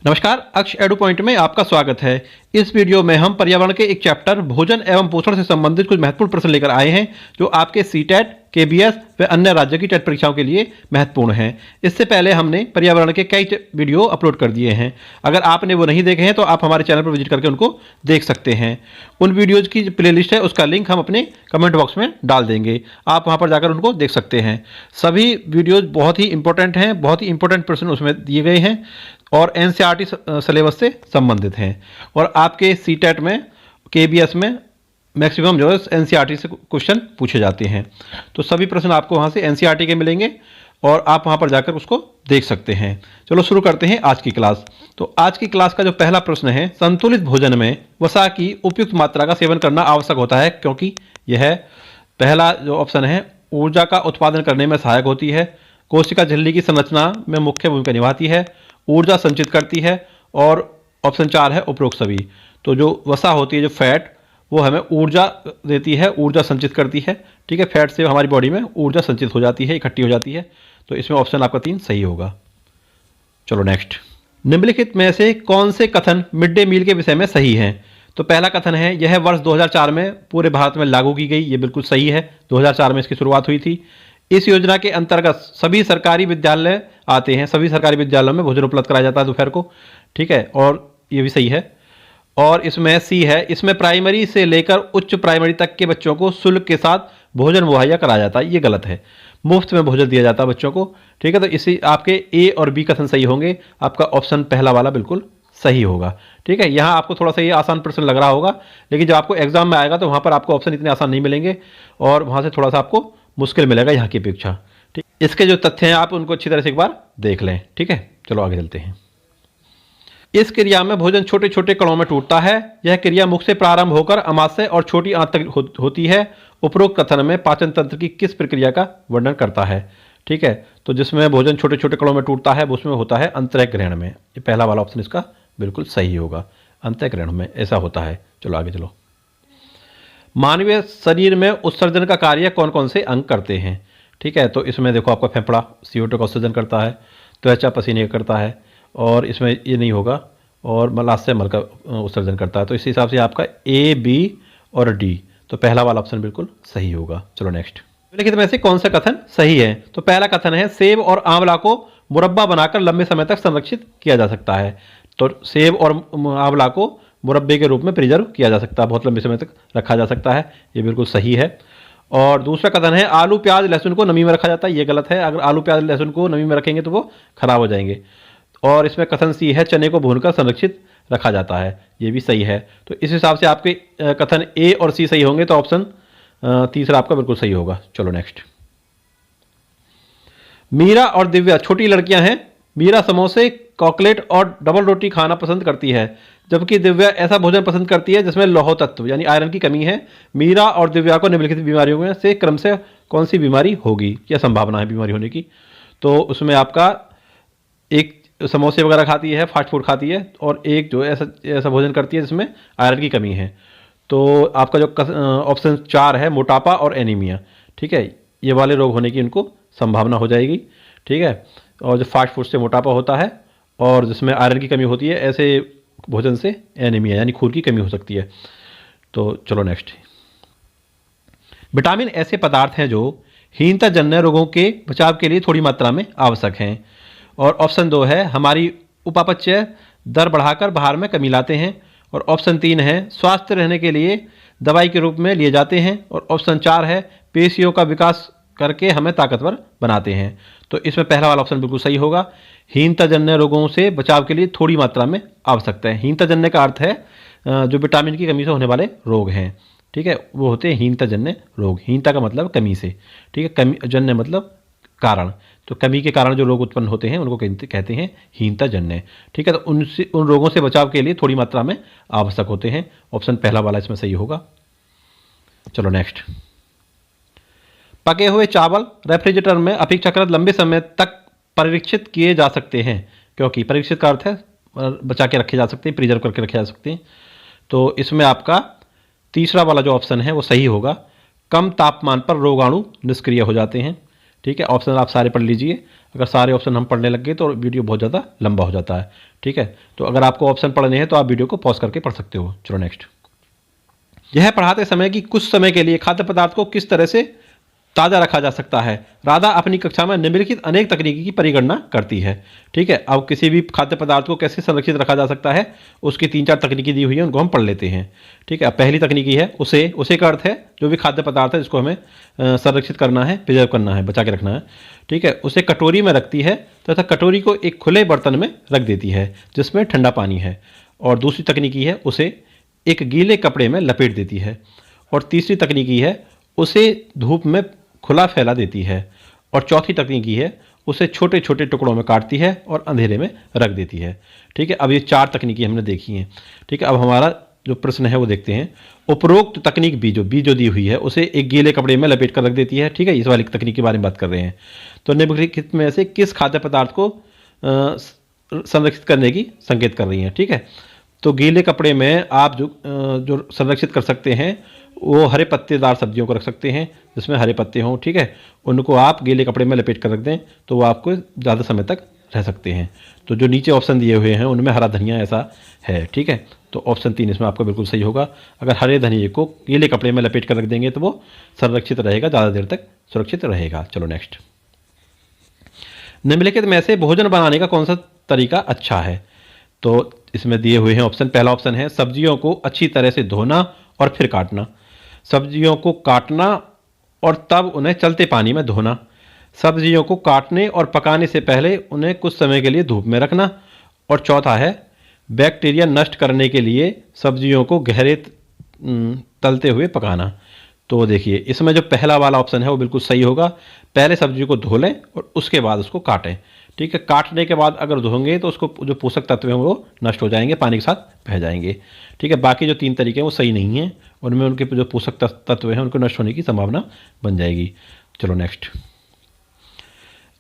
नमस्कार, अक्ष एडु पॉइंट में आपका स्वागत है। इस वीडियो में हम पर्यावरण के एक चैप्टर भोजन एवं पोषण से संबंधित कुछ महत्वपूर्ण प्रश्न लेकर आए हैं जो आपके सीटेट, केबीएस व अन्य राज्य की टेट परीक्षाओं के लिए महत्वपूर्ण हैं। इससे पहले हमने पर्यावरण के कई वीडियो अपलोड कर दिए हैं। अगर आपने वो नहीं देखे हैं तो आप हमारे चैनल पर विजिट करके उनको देख सकते हैं। उन वीडियोज़ की प्लेलिस्ट है, उसका लिंक हम अपने कमेंट बॉक्स में डाल देंगे, आप वहाँ पर जाकर उनको देख सकते हैं। सभी वीडियोज़ बहुत ही इंपॉर्टेंट हैं, बहुत ही इंपॉर्टेंट प्रश्न उसमें दिए गए हैं और एनसीईआरटी सिलेबस से संबंधित हैं। और आपके सीटेट में, केबीएस में मैक्सिमम जो है एनसीईआरटी से क्वेश्चन पूछे जाते हैं। तो सभी प्रश्न आपको वहाँ से एनसीईआरटी के मिलेंगे और आप वहाँ पर जाकर उसको देख सकते हैं। चलो शुरू करते हैं आज की क्लास। तो आज की क्लास का जो पहला प्रश्न है, संतुलित भोजन में वसा की उपयुक्त मात्रा का सेवन करना आवश्यक होता है क्योंकि यह पहला जो ऑप्शन है ऊर्जा का उत्पादन करने में सहायक होती है, कोशिका झिल्ली की संरचना में मुख्य भूमिका निभाती है, ऊर्जा संचित करती है और ऑप्शन 4 है उपरोक्त सभी। तो जो वसा होती है, जो फैट, वो हमें ऊर्जा देती है, ऊर्जा संचित करती है। ठीक है, फैट से हमारी बॉडी में ऊर्जा संचित हो जाती है, इकट्ठी हो जाती है। तो इसमें ऑप्शन आपका 3 सही होगा। चलो नेक्स्ट, निम्नलिखित में से कौन से कथन मिड डे मील के विषय में सही हैं? तो पहला कथन है यह वर्ष 2004 में पूरे भारत में लागू की गई। ये बिल्कुल सही है, 2004 में इसकी शुरुआत हुई थी। इस योजना के अंतर्गत सभी सरकारी विद्यालय आते हैं, सभी सरकारी विद्यालयों में भोजन उपलब्ध कराया जाता है दोपहर को। ठीक है, और ये भी सही है। और इसमें सी है, इसमें प्राइमरी से लेकर उच्च प्राइमरी तक के बच्चों को शुल्क के साथ भोजन मुहैया कराया जाता है। ये गलत है, मुफ्त में भोजन दिया जाता है बच्चों को। ठीक है, तो इसी आपके ए और बी कथन सही होंगे। आपका ऑप्शन पहला वाला बिल्कुल सही होगा। ठीक है, यहाँ आपको थोड़ा सा ये आसान प्रश्न लग रहा होगा, लेकिन जब आपको एग्जाम में आएगा तो वहाँ पर आपको ऑप्शन इतने आसान नहीं मिलेंगे और वहाँ से थोड़ा सा आपको मुश्किल मिलेगा यहाँ की अपेक्षा। ठीक, इसके जो तथ्य हैं आप उनको अच्छी तरह से एक बार देख लें। ठीक है, चलो आगे चलते हैं। इस क्रिया में भोजन छोटे छोटे कणों में टूटता है। यह क्रिया मुख से प्रारंभ होकर अमाशय और छोटी आंत तक होती है। उपरोक्त कथन में पाचन तंत्र की किस प्रक्रिया का वर्णन करता है? ठीक है, तो जिसमें भोजन छोटे छोटे कणों में टूटता है उसमें होता है अंतःग्रहण में। ये पहला वाला ऑप्शन इसका बिल्कुल सही होगा, अंतःग्रहण में ऐसा होता है। चलो आगे चलो। मानवीय शरीर में उत्सर्जन का कार्य कौन कौन से अंग करते हैं? ठीक है, तो इसमें देखो आपका फेफड़ा CO2 का उत्सर्जन करता है, त्वचा पसीने का करता है और इसमें ये नहीं होगा, और मलाशय मल का उत्सर्जन करता है। तो इस हिसाब से आपका A, B और D, तो पहला वाला ऑप्शन बिल्कुल सही होगा। चलो नेक्स्ट, निम्नलिखित में से कौन सा कथन सही है? तो पहला कथन है सेब और आंवला को मुरब्बा बनाकर लंबे समय तक संरक्षित किया जा सकता है। तो सेब और आंवला को मुरब्बे के रूप में प्रिजर्व किया जा सकता है, बहुत लंबे समय तक रखा जा सकता है। ये बिल्कुल सही है। और दूसरा कथन है आलू प्याज लहसुन को नमी में रखा जाता है। ये गलत है, अगर आलू प्याज लहसुन को नमी में रखेंगे तो वो खराब हो जाएंगे। और इसमें कथन सी है चने को भूनकर संरक्षित रखा जाता है। ये भी सही है। तो इस हिसाब से आपके कथन ए और सी सही होंगे, तो ऑप्शन तीसरा आपका बिल्कुल सही होगा। चलो नेक्स्ट, मीरा और दिव्या छोटी लड़कियां हैं। मीरा समोसे, चॉकलेट और डबल रोटी खाना पसंद करती है, जबकि दिव्या ऐसा भोजन पसंद करती है जिसमें लौह तत्व यानी आयरन की कमी है। मीरा और दिव्या को निम्नलिखित बीमारियों में से क्रम से कौन सी बीमारी होगी, क्या संभावना है बीमारी होने की? तो उसमें आपका एक समोसे वगैरह खाती है, फास्ट फूड खाती है, और एक जो ऐसा भोजन करती है जिसमें आयरन की कमी है। तो आपका जो ऑप्शन 4 है मोटापा और एनीमिया। ठीक है, ये वाले रोग होने की इनको संभावना हो जाएगी। ठीक है, और जो फास्ट फूड से मोटापा होता है और जिसमें आयरन की कमी होती है, ऐसे भोजन से एनीमिया यानी खून की कमी हो सकती है। तो चलो नेक्स्ट, विटामिन ऐसे पदार्थ हैं जो हीनता जन्य रोगों के बचाव के लिए थोड़ी मात्रा में आवश्यक हैं। और ऑप्शन 2 है हमारी उपापचय दर बढ़ाकर बाहर में कमी लाते हैं। और ऑप्शन 3 है स्वस्थ रहने के लिए दवाई के रूप में लिए जाते हैं। और ऑप्शन 4 है पेशियों का विकास करके हमें ताकतवर बनाते हैं। तो इसमें पहला वाला ऑप्शन बिल्कुल सही होगा, हीनता जन्य रोगों से बचाव के लिए थोड़ी मात्रा में आवश्यकता है। हीनता जन्य का अर्थ है जो विटामिन की कमी से होने वाले रोग हैं। ठीक है, वो होते हैं हीनता जन्य रोग। हीनता का मतलब कमी से, ठीक है, कमी जन्य मतलब कारण। तो कमी के कारण जो रोग उत्पन्न होते हैं उनको कहते हैं हीनता जन्य। ठीक है, तो उन रोगों से बचाव के लिए थोड़ी मात्रा में आवश्यक होते हैं। ऑप्शन पहला वाला इसमें सही होगा। चलो नेक्स्ट, पके हुए चावल रेफ्रिजरेटर में अपेक्षाकृत लंबे समय तक परीक्षित किए जा सकते हैं, क्योंकि परीक्षित का अर्थ है बचा के रखे जा सकते हैं, प्रिजर्व करके रखे जा सकते हैं। तो इसमें आपका तीसरा वाला जो ऑप्शन है वो सही होगा, कम तापमान पर रोगाणु निष्क्रिय हो जाते हैं। ठीक है, ऑप्शन आप सारे पढ़ लीजिए। अगर सारे ऑप्शन हम पढ़ने लग गए तो वीडियो बहुत ज़्यादा लंबा हो जाता है। ठीक है, तो अगर आपको ऑप्शन पढ़ने हैं तो आप वीडियो को पॉज करके पढ़ सकते हो। चलो नेक्स्ट। यह पढ़ाते समय कि कुछ समय के लिए खाद्य पदार्थ को किस तरह से ताज़ा रखा जा सकता है। राधा अपनी कक्षा में निम्नलिखित अनेक तकनीकी की परिगणना करती है। ठीक है, अब किसी भी खाद्य पदार्थ को कैसे संरक्षित रखा जा सकता है उसकी 3-4 तकनीकी दी हुई है, उनको हम पढ़ लेते हैं। ठीक है, अब पहली तकनीकी है उसे का अर्थ है जो भी खाद्य पदार्थ है जिसको हमें संरक्षित करना है, प्रिजर्व करना है, बचा के रखना है। ठीक है, उसे कटोरी में रखती है तथा कटोरी को एक खुले बर्तन में रख देती है जिसमें ठंडा पानी है। और दूसरी तकनीकी है उसे एक गीले कपड़े में लपेट देती है। और तीसरी तकनीकी है उसे धूप में खुला फैला देती है। और चौथी तकनीकी है उसे छोटे छोटे टुकड़ों में काटती है और अंधेरे में रख देती है। ठीक है, अब ये 4 तकनीकी हमने देखी हैं। ठीक है, अब हमारा जो प्रश्न है वो देखते हैं। उपरोक्त तकनीक बी जो दी हुई है उसे एक गीले कपड़े में लपेट कर रख देती है। ठीक है, इस वाली तकनीक के बारे में बात कर रहे हैं। तो निम्नलिखित में से किस खाद्य पदार्थ को संरक्षित करने की संकेत कर रही हैं। ठीक है, तो गीले कपड़े में आप जो संरक्षित कर सकते हैं वो हरे पत्तेदार सब्जियों को रख सकते हैं जिसमें हरे पत्ते हों। ठीक है, उनको आप गीले कपड़े में लपेट कर रख दें तो वो आपको ज़्यादा समय तक रह सकते हैं। तो जो नीचे ऑप्शन दिए हुए हैं उनमें हरा धनिया ऐसा है। ठीक है, तो ऑप्शन 3 इसमें आपको बिल्कुल सही होगा। अगर हरे धनिए को गीले कपड़े में लपेट कर रख देंगे तो वो संरक्षित रहेगा, ज़्यादा देर तक सुरक्षित रहेगा। चलो नेक्स्ट। निम्नलिखित में से भोजन बनाने का कौन सा तरीका अच्छा है। तो इसमें दिए हुए हैं ऑप्शन। पहला ऑप्शन है सब्जियों को अच्छी तरह से धोना और फिर काटना। सब्जियों को काटना और तब उन्हें चलते पानी में धोना। सब्जियों को काटने और पकाने से पहले उन्हें कुछ समय के लिए धूप में रखना। और चौथा है बैक्टीरिया नष्ट करने के लिए सब्जियों को गहरे तलते हुए पकाना। तो देखिए इसमें जो पहला वाला ऑप्शन है वो बिल्कुल सही होगा। पहले सब्जी को धो लें और उसके बाद उसको काटें। ठीक है, काटने के बाद अगर धोएंगे तो उसको जो पोषक तत्व हैं वो नष्ट हो जाएंगे, पानी के साथ बह जाएंगे। ठीक है, बाकी जो 3 तरीके हैं वो सही नहीं हैं, उनमें उनके जो पोषक तत्व हैं उनको नष्ट होने की संभावना बन जाएगी। चलो नेक्स्ट।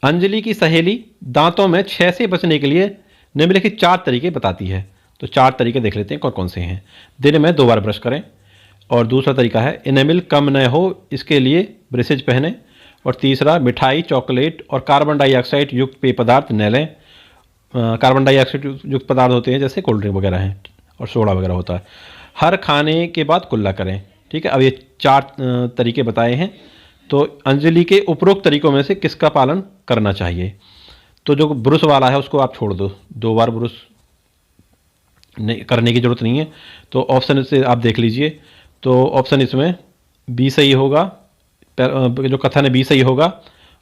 अंजलि की सहेली दांतों में क्षय से बचने के लिए निम्नलिखित 4 तरीके बताती है। तो 4 तरीके देख लेते हैं कौन कौन से हैं। दिन में 2 बार ब्रश करें। और दूसरा तरीका है इनेमिल कम न हो इसके लिए ब्रेसेज पहने। और तीसरा मिठाई, चॉकलेट और कार्बन डाइऑक्साइड युक्त पेय पदार्थ न लें। कार्बन डाइऑक्साइड युक्त पदार्थ होते हैं जैसे कोल्ड ड्रिंक वगैरह हैं और सोडा वगैरह होता है। हर खाने के बाद कुल्ला करें। ठीक है, अब ये 4 तरीके बताए हैं। तो अंजलि के उपरोक्त तरीकों में से किसका पालन करना चाहिए। तो जो ब्रुश वाला है उसको आप छोड़ दो, 2 बार ब्रुश नहीं करने की ज़रूरत नहीं है। तो ऑप्शन से आप देख लीजिए। तो ऑप्शन इसमें बी सही होगा, जो कथन है बी सही होगा,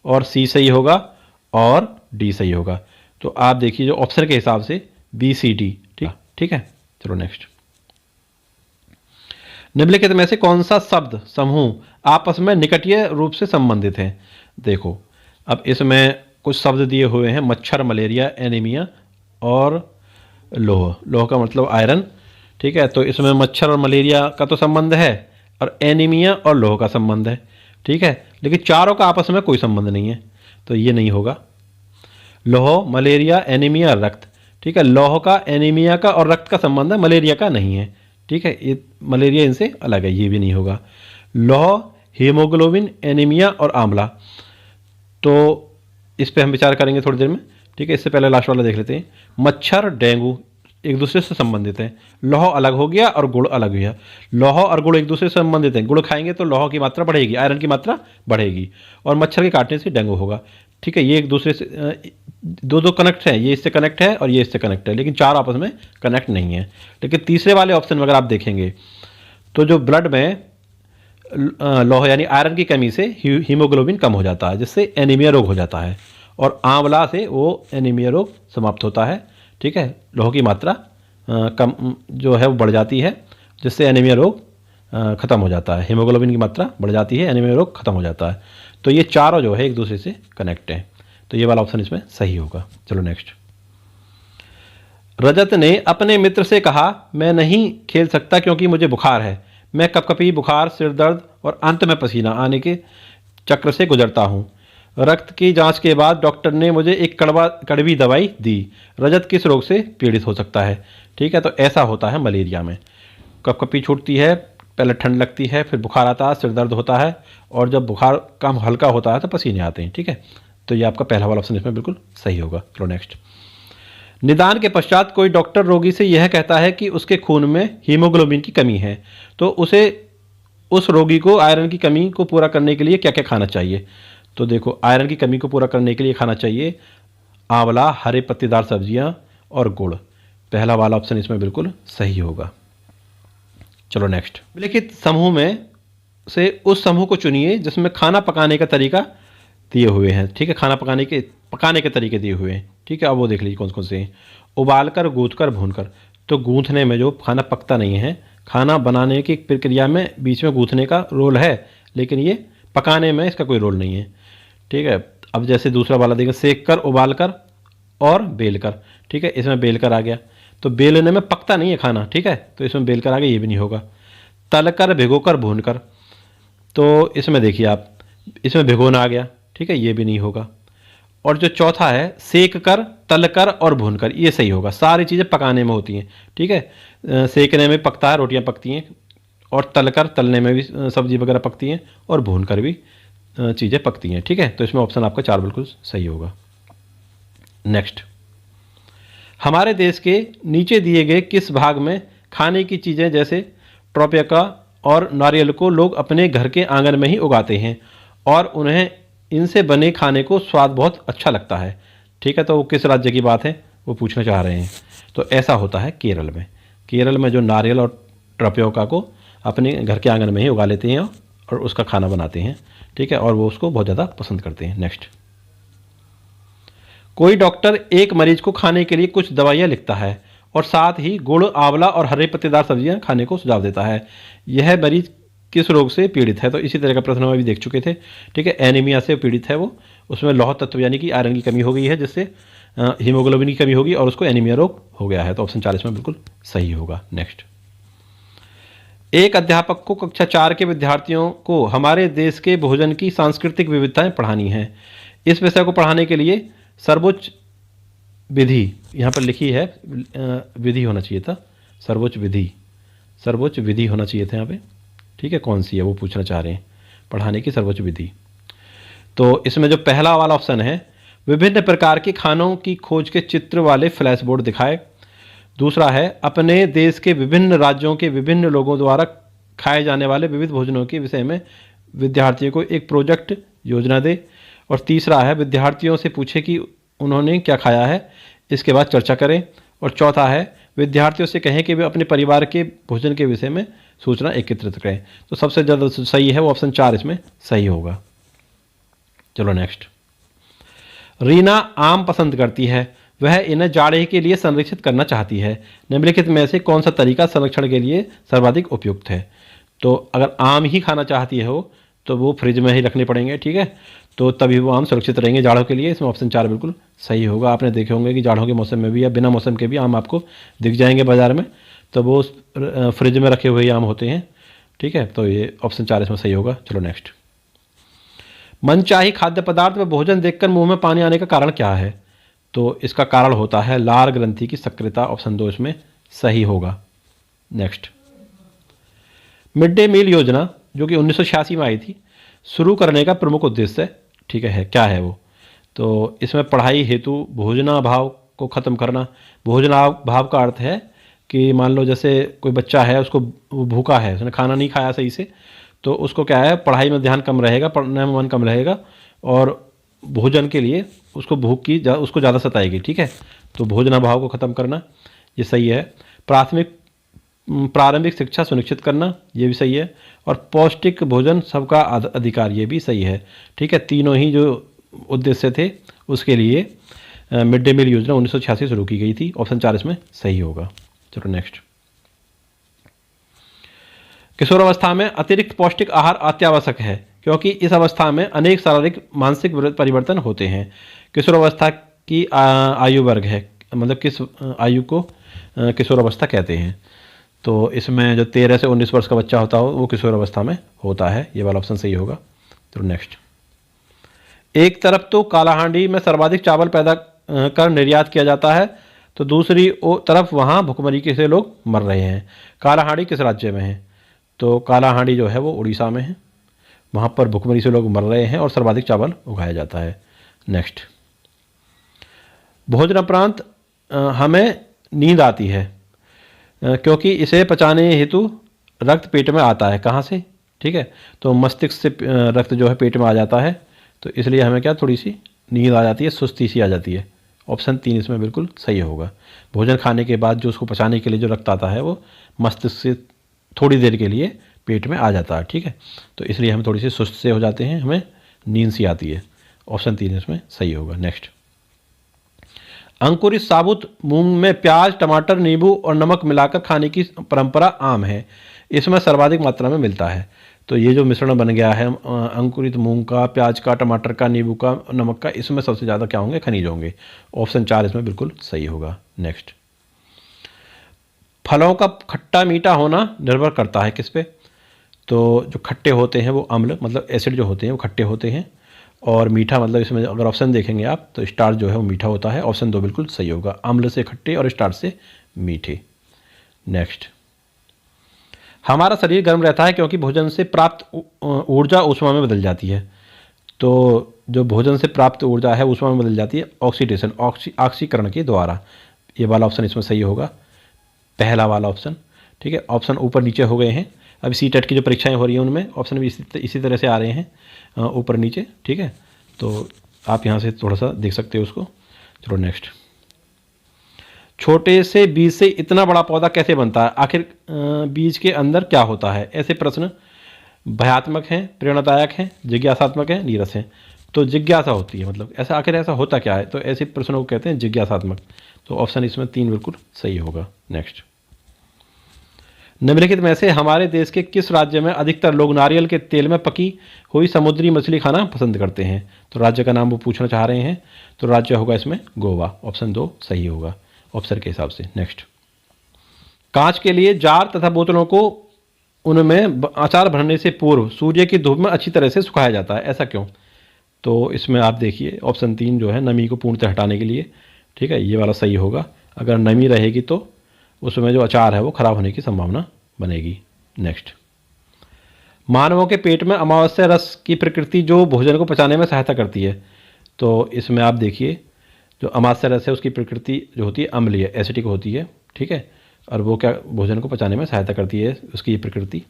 और सी सही होगा और डी सही होगा। तो आप देखिए जो ऑप्शन के हिसाब से बी सी डी। ठीक है, चलो नेक्स्ट। निम्नलिखित में से कौन सा शब्द समूह आपस में निकटीय रूप से संबंधित हैं। देखो अब इसमें कुछ शब्द दिए हुए हैं मच्छर, मलेरिया, एनीमिया और लोह। लोह का मतलब आयरन। ठीक है, तो इसमें मच्छर और मलेरिया का तो संबंध है और एनीमिया और लोह का संबंध है। ठीक है, लेकिन चारों का आपस में कोई संबंध नहीं है, तो ये नहीं होगा। लोह, मलेरिया, एनीमिया, रक्त। ठीक है, लोह का, एनीमिया का और रक्त का संबंध है, मलेरिया का नहीं है। ठीक है, ये मलेरिया इनसे अलग है, ये भी नहीं होगा। लोह, हीमोग्लोबिन, एनीमिया और आंवला। तो इस पे हम विचार करेंगे थोड़ी देर में। ठीक है, इससे पहले लास्ट वाला देख लेते हैं। मच्छर, डेंगू एक दूसरे से संबंधित हैं। लौह अलग हो गया और गुड़ अलग हो गया। लौह और गुड़ एक दूसरे से संबंधित हैं। गुड़ खाएंगे तो लौह की मात्रा बढ़ेगी, आयरन की मात्रा बढ़ेगी, और मच्छर के काटने से डेंगू होगा। ठीक है, ये एक दूसरे से दो कनेक्ट है, ये इससे कनेक्ट है और ये इससे कनेक्ट है, लेकिन चार आपस में कनेक्ट नहीं है। लेकिन तीसरे वाले ऑप्शन में अगर आप देखेंगे तो जो ब्लड में लौह यानी आयरन की कमी से हीमोग्लोबिन कम हो जाता है, जिससे एनीमिया रोग हो जाता है, और आंवला से वो एनीमिया रोग समाप्त होता है। ठीक है, लौह की मात्रा कम जो है वो बढ़ जाती है, जिससे एनीमिया रोग ख़त्म हो जाता है। हीमोग्लोबिन की मात्रा बढ़ जाती है, एनीमिया रोग खत्म हो जाता है। तो ये चारों जो है एक दूसरे से कनेक्ट हैं, तो ये वाला ऑप्शन इसमें सही होगा। चलो नेक्स्ट। रजत ने अपने मित्र से कहा, मैं नहीं खेल सकता क्योंकि मुझे बुखार है। मैं कपकपी, बुखार, सिर दर्द और अंत में पसीना आने के चक्र से गुजरता हूँ। रक्त की जांच के बाद डॉक्टर ने मुझे एक कड़वी दवाई दी। रजत किस रोग से पीड़ित हो सकता है? ठीक है, तो ऐसा होता है मलेरिया में। कपकपी छूटती है, पहले ठंड लगती है, फिर बुखार आता है, सिर दर्द होता है, और जब बुखार कम हल्का होता है तो पसीने आते हैं। ठीक है, तो ये आपका पहला वाला ऑप्शन इसमें बिल्कुल सही होगा। चलो नेक्स्ट। निदान के पश्चात कोई डॉक्टर रोगी से यह कहता है कि उसके खून में हीमोग्लोबिन की कमी है, तो उस रोगी को आयरन की कमी को पूरा करने के लिए क्या क्या खाना चाहिए? तो देखो, आयरन की कमी को पूरा करने के लिए खाना चाहिए आंवला, हरे पत्तेदार सब्जियां और गुड़। पहला वाला ऑप्शन इसमें बिल्कुल सही होगा। चलो नेक्स्ट। निम्नलिखित समूह में से उस समूह को चुनिए जिसमें खाना पकाने का तरीका दिए हुए हैं। ठीक है, खाना पकाने के तरीके दिए हुए हैं। ठीक है, अब वो देख लीजिए कौन कौन से हैं। उबाल कर, गूंथ कर, भून कर। तो गूंथने में जो खाना पकता नहीं है, खाना बनाने की प्रक्रिया में बीच में गूंथने का रोल है, लेकिन ये पकाने में इसका कोई रोल नहीं है। ठीक है, अब जैसे दूसरा वाला देखें, सेक कर, उबाल कर और बेल कर। ठीक है, इसमें बेल कर आ गया, तो बेलने में पकता नहीं है खाना। ठीक है, तो इसमें बेल कर आ गया, ये भी नहीं होगा। तल कर, भिगो कर, भून कर। तो इसमें देखिए आप, इसमें भिगोना आ गया। ठीक है, ये भी नहीं होगा। और जो चौथा है, सेक कर, तल कर और भून कर, ये सही होगा। सारी चीज़ें पकाने में होती हैं। ठीक है, सेकने में पकता है, रोटियां पकती हैं, और तल कर, तलने में भी सब्जी वगैरह पकती हैं, और भून कर भी चीज़ें पकती हैं। ठीक है, तो इसमें ऑप्शन आपका 4 बिल्कुल सही होगा। नेक्स्ट। हमारे देश के नीचे दिए गए किस भाग में खाने की चीज़ें जैसे ट्रोपिका और नारियल को लोग अपने घर के आंगन में ही उगाते हैं और उन्हें इनसे बने खाने को स्वाद बहुत अच्छा लगता है? ठीक है, तो वो किस राज्य की बात है वो पूछना चाह रहे हैं। तो ऐसा होता है केरल में। केरल में जो नारियल और ट्रोपिका को अपने घर के आंगन में ही उगा लेते हैं और उसका खाना बनाते हैं। ठीक है, और वो उसको बहुत ज़्यादा पसंद करते हैं। नेक्स्ट। कोई डॉक्टर एक मरीज को खाने के लिए कुछ दवाइयाँ लिखता है और साथ ही गुड़, आंवला और हरे पत्तेदार सब्जियां खाने को सुझाव देता है। यह मरीज किस रोग से पीड़ित है? तो इसी तरह का प्रश्न हम अभी देख चुके थे। ठीक है, एनीमिया से पीड़ित है वो। उसमें लौह तत्व यानी कि आयरन की कमी हो गई है, जिससे हीमोग्लोबिन की कमी होगी और उसको एनीमिया रोग हो गया है। तो ऑप्शन 40 में बिल्कुल सही होगा। नेक्स्ट। एक अध्यापक को कक्षा 4 के विद्यार्थियों को हमारे देश के भोजन की सांस्कृतिक विविधताएं पढ़ानी है। इस विषय को पढ़ाने के लिए सर्वोच्च विधि यहाँ पर लिखी है, विधि होना चाहिए था, सर्वोच्च विधि होना चाहिए था यहाँ पे। ठीक है, कौन सी है वो पूछना चाह रहे हैं, पढ़ाने की सर्वोच्च विधि। तो इसमें जो पहला वाला ऑप्शन है, विभिन्न प्रकार के खानों की खोज के चित्र वाले फ्लैश बोर्ड दिखाए। दूसरा है, अपने देश के विभिन्न राज्यों के विभिन्न लोगों द्वारा खाए जाने वाले विविध भोजनों के विषय में विद्यार्थियों को एक प्रोजेक्ट योजना दे। और तीसरा है, विद्यार्थियों से पूछे कि उन्होंने क्या खाया है, इसके बाद चर्चा करें। और चौथा है, विद्यार्थियों से कहें कि वे अपने परिवार के भोजन के विषय में सूचना एकत्रित करें। तो सबसे ज़्यादा सही है वो ऑप्शन 4 इसमें सही होगा। चलो नेक्स्ट। रीना आम पसंद करती है, वह इन्हें जाड़े के लिए संरक्षित करना चाहती है। निम्नलिखित में से कौन सा तरीका संरक्षण के लिए सर्वाधिक उपयुक्त है? तो अगर आम ही खाना चाहती है वो, तो वो फ्रिज में ही रखने पड़ेंगे। ठीक है, तो तभी वो आम सुरक्षित रहेंगे जाड़ों के लिए। इसमें ऑप्शन 4 बिल्कुल सही होगा। आपने देखे होंगे कि जाड़ों के मौसम में भी या बिना मौसम के भी आम आपको दिख जाएंगे बाजार में, तो वो फ्रिज में रखे हुए आम होते हैं। ठीक है, तो ये ऑप्शन 4 इसमें सही होगा। चलो नेक्स्ट। मनचाही खाद्य पदार्थ व भोजन देखकर मुंह में पानी आने का कारण क्या है? तो इसका कारण होता है लार ग्रंथि की सक्रियता। ऑप्शन 2 इसमें सही होगा। नेक्स्ट। मिड डे मील योजना जो कि 1986 में आई थी, शुरू करने का प्रमुख उद्देश्य ठीक है क्या है वो? तो इसमें पढ़ाई हेतु भोजनाभाव को ख़त्म करना। भोजनाभाव का अर्थ है कि मान लो जैसे कोई बच्चा है, उसको वो भूखा है, उसने खाना नहीं खाया सही से, तो उसको क्या है, पढ़ाई में ध्यान कम रहेगा, पढ़ने में मन कम रहेगा, और भोजन के लिए उसको भूख की उसको ज़्यादा सताएगी। ठीक है, तो भोजनाभाव को ख़त्म करना ये सही है। प्रारंभिक शिक्षा सुनिश्चित करना ये भी सही है। और पौष्टिक भोजन सबका अधिकार ये भी सही है। ठीक है, तीनों ही जो उद्देश्य थे उसके लिए मिड डे मील योजना 1986 शुरू की गई थी। ऑप्शन 4 इसमें सही होगा। चलो नेक्स्ट। किशोरावस्था में अतिरिक्त पौष्टिक आहार अत्यावश्यक है क्योंकि इस अवस्था में अनेक शारीरिक मानसिक परिवर्तन होते हैं। किशोरावस्था की आयु वर्ग है, मतलब किस आयु को किशोरावस्था कहते हैं? तो इसमें जो 13 से 19 वर्ष का बच्चा होता हो वो किशोरावस्था में होता है। ये वाला ऑप्शन सही होगा। तो नेक्स्ट। एक तरफ तो कालाहांडी में सर्वाधिक चावल पैदा कर निर्यात किया जाता है, तो दूसरी तरफ वहाँ भुखमरी से लोग मर रहे हैं। कालाहांडी किस राज्य में है? तो कालाहांडी जो है वो उड़ीसा में है, वहाँ पर भुखमरी से लोग मर रहे हैं और सर्वाधिक चावल उगाया जाता है। नेक्स्ट, भोजनापरांत हमें नींद आती है क्योंकि इसे पचाने हेतु रक्त पेट में आता है। कहाँ से? ठीक है, तो मस्तिष्क से रक्त जो है पेट में आ जाता है, तो इसलिए हमें क्या थोड़ी सी नींद आ जाती है, सुस्ती सी आ जाती है। ऑप्शन 3 इसमें बिल्कुल सही होगा। भोजन खाने के बाद जो उसको पचाने के लिए जो रक्त आता है वो मस्तिष्क से थोड़ी देर के लिए पेट में आ जाता है। ठीक है, तो इसलिए हम थोड़ी सी सुस्त से हो जाते हैं, हमें नींद सी आती है। ऑप्शन 3 इसमें सही होगा। नेक्स्ट, अंकुरित साबुत मूंग में प्याज, टमाटर, नींबू और नमक मिलाकर खाने की परंपरा आम है। इसमें सर्वाधिक मात्रा में मिलता है। तो ये जो मिश्रण बन गया है अंकुरित मूंग का, प्याज का, टमाटर का, नींबू का, नमक का, इसमें सबसे ज़्यादा क्या होंगे? खनिज होंगे। ऑप्शन 4 इसमें बिल्कुल सही होगा। नेक्स्ट, फलों का खट्टा मीठा होना निर्भर करता है किस पे? तो जो खट्टे होते हैं वो अम्ल, मतलब एसिड जो होते हैं वो खट्टे होते हैं, और मीठा मतलब इसमें अगर ऑप्शन देखेंगे आप तो स्टार्च जो है वो मीठा होता है। ऑप्शन 2 बिल्कुल सही होगा, अम्ल से खट्टे और स्टार्च से मीठे। नेक्स्ट, हमारा शरीर गर्म रहता है क्योंकि भोजन से प्राप्त ऊर्जा ऊष्मा में बदल जाती है। तो जो भोजन से प्राप्त ऊर्जा है ऊष्मा में बदल जाती है ऑक्सीडेशन, ऑक्सीकरण के द्वारा। ये वाला ऑप्शन इसमें सही होगा, पहला वाला ऑप्शन। ठीक है, ऑप्शन ऊपर नीचे हो गए हैं। अभी सीटेट की जो परीक्षाएं हो रही हैं उनमें ऑप्शन भी इसी तरह से आ रहे हैं, ऊपर नीचे। ठीक है, तो आप यहाँ से थोड़ा सा देख सकते हो उसको। चलो नेक्स्ट, छोटे से बीज से इतना बड़ा पौधा कैसे बनता है? आखिर बीज के अंदर क्या होता है? ऐसे प्रश्न भयात्मक हैं, प्रेरणादायक हैं, जिज्ञासात्मक हैं, नीरस हैं। तो जिज्ञासा होती है, मतलब ऐसा आखिर ऐसा होता क्या है? तो ऐसे प्रश्नों को कहते हैं जिज्ञासात्मक। तो ऑप्शन इसमें 3 बिल्कुल सही होगा। नेक्स्ट, निम्नलिखित में से हमारे देश के किस राज्य में अधिकतर लोग नारियल के तेल में पकी हुई समुद्री मछली खाना पसंद करते हैं? तो राज्य का नाम वो पूछना चाह रहे हैं, तो राज्य होगा इसमें गोवा। ऑप्शन 2 सही होगा ऑप्शन के हिसाब से। नेक्स्ट, कांच के लिए जार तथा बोतलों को उनमें अचार भरने से पूर्व सूर्य की धूप में अच्छी तरह से सुखाया जाता है, ऐसा क्यों? तो इसमें आप देखिए ऑप्शन 3 जो है नमी को पूर्णतः हटाने के लिए। ठीक है, ये वाला सही होगा। अगर नमी रहेगी तो उसमें जो अचार है वो खराब होने की संभावना बनेगी। नेक्स्ट, मानवों के पेट में अमावस्या रस की प्रकृति जो भोजन को पचाने में सहायता करती है। तो इसमें आप देखिए जो अमावस्या रस है उसकी प्रकृति जो होती है अम्लीय, एसिडिक होती है। ठीक है, और वो क्या भोजन को पचाने में सहायता करती है, उसकी ये प्रकृति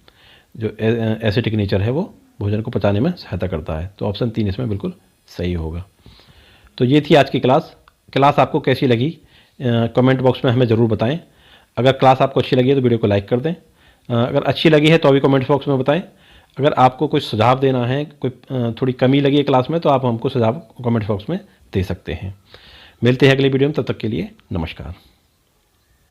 जो एसिडिक नेचर है वो भोजन को पचाने में सहायता करता है। तो ऑप्शन 3 इसमें बिल्कुल सही होगा। तो ये थी आज की क्लास आपको कैसी लगी कमेंट बॉक्स में हमें ज़रूर बताएं। अगर क्लास आपको अच्छी लगी है तो वीडियो को लाइक कर दें, अगर अच्छी लगी है तो भी कमेंट बॉक्स में बताएं। अगर आपको कुछ सुझाव देना है, कोई थोड़ी कमी लगी है क्लास में, तो आप हमको सुझाव कमेंट बॉक्स में दे सकते हैं। मिलते हैं अगली वीडियो में, तब तक के लिए नमस्कार।